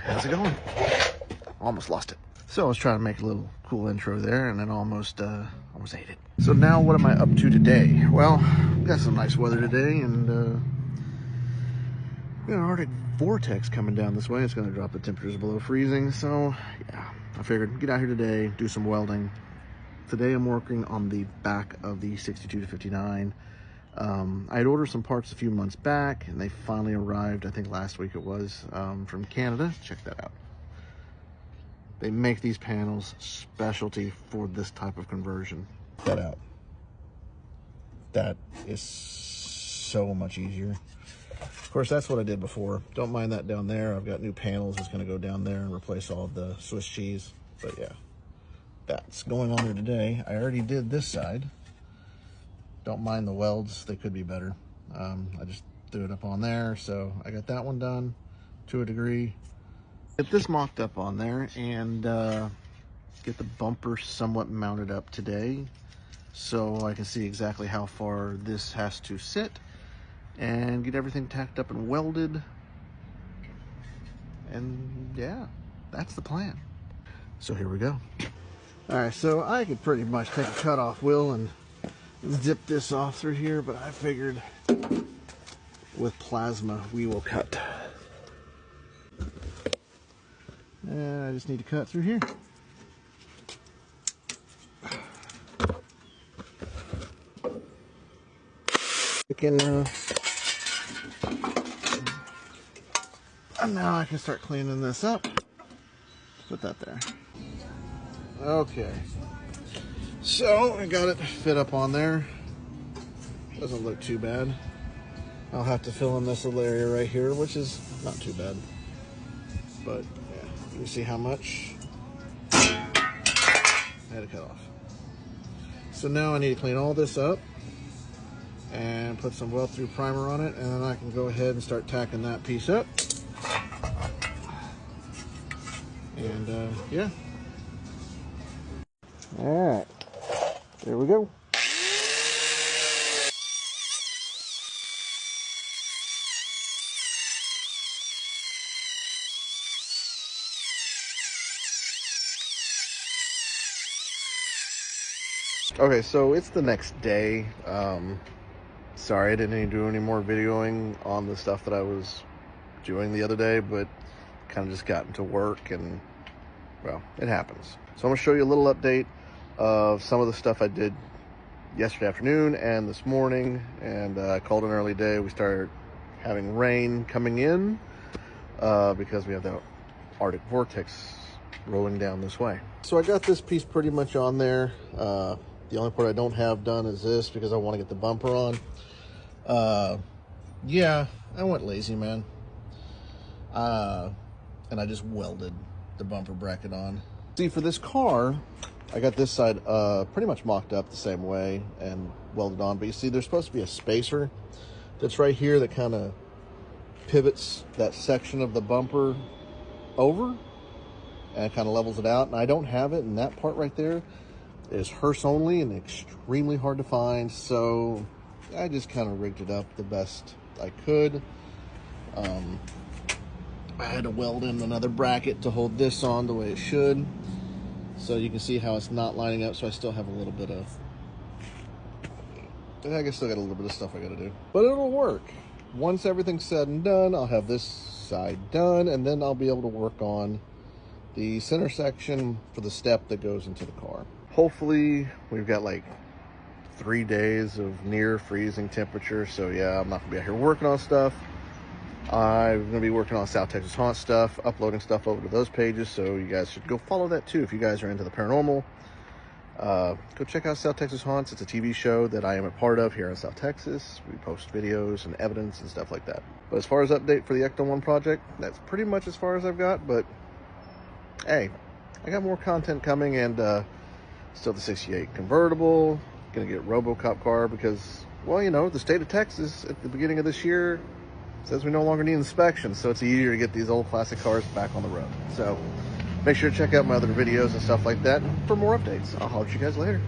how's it going? Almost lost it. So I was trying to make a little cool intro there, and then almost ate it. So now what am I up to today? Well, we got some nice weather today, and we got an Arctic vortex coming down this way. It's going to drop the temperatures below freezing. So yeah, I figured get out here today, do some welding. Today I'm working on the back of the 62 to 59. I had ordered some parts a few months back, and they finally arrived, I think last week it was, from Canada. Check that out. They make these panels specialty for this type of conversion. Check that out. That is so much easier. Of course, that's what I did before. Don't mind that down there. I've got new panels that's going to go down there and replace all of the Swiss cheese. But yeah, that's going on there today. I already did this side. Don't mind the welds. They could be better. I just threw it up on there. So I got that one done to a degree. Get this mocked up on there and get the bumper somewhat mounted up today so I can see exactly how far this has to sit and get everything tacked up and welded. And yeah, that's the plan. So here we go. All right, so I could pretty much take a cutoff wheel and zip this off through here, but I figured with plasma we will cut. And I just need to cut through here. And now I can start cleaning this up. Put that there. Okay. So I got it fit up on there. Doesn't look too bad. I'll have to fill in this little area right here, which is not too bad. But yeah, you can see how much I had to cut off. So now I need to clean all this up and put some weld through primer on it, and then I can go ahead and start tacking that piece up. And yeah. All right, there we go. Okay, so it's the next day. Sorry I didn't do any more videoing on the stuff that I was doing the other day, but kind of just got into work and, well, it happens. So I'm going to show you a little update of some of the stuff I did yesterday afternoon and this morning, and I called an early day. We started having rain coming in because we have the Arctic vortex rolling down this way. So I got this piece pretty much on there. The only part I don't have done is this because I want to get the bumper on. Yeah, I went lazy, man. And I just welded the bumper bracket on. See, for this car, I got this side pretty much mocked up the same way and welded on. But you see, there's supposed to be a spacer that's right here that kind of pivots that section of the bumper over and kind of levels it out. And I don't have it, and that part right there is hearse only and extremely hard to find. So I just kind of rigged it up the best I could. I had to weld in another bracket to hold this on the way it should. So you can see how it's not lining up. So I still have a little bit of, I guess still got a little bit of stuff I got to do. But it'll work. Once everything's said and done, I'll have this side done, and then I'll be able to work on the center section for the step that goes into the car. Hopefully we've got like 3 days of near freezing temperature. So yeah, I'm not gonna be out here working on stuff. I'm gonna be working on South Texas Haunt stuff, uploading stuff over to those pages. So you guys should go follow that too. If you guys are into the paranormal, go check out South Texas Haunts. It's a TV show that I am a part of here in South Texas. We post videos and evidence and stuff like that. But as far as update for the Ecto-1 project, that's pretty much as far as I've got. But hey, I got more content coming, and still the 68 convertible. Gonna get a RoboCop car because, well, you know, the state of Texas at the beginning of this year says we no longer need inspections, so it's easier to get these old classic cars back on the road. So make sure to check out my other videos and stuff like that for more updates. I'll holler at you guys later.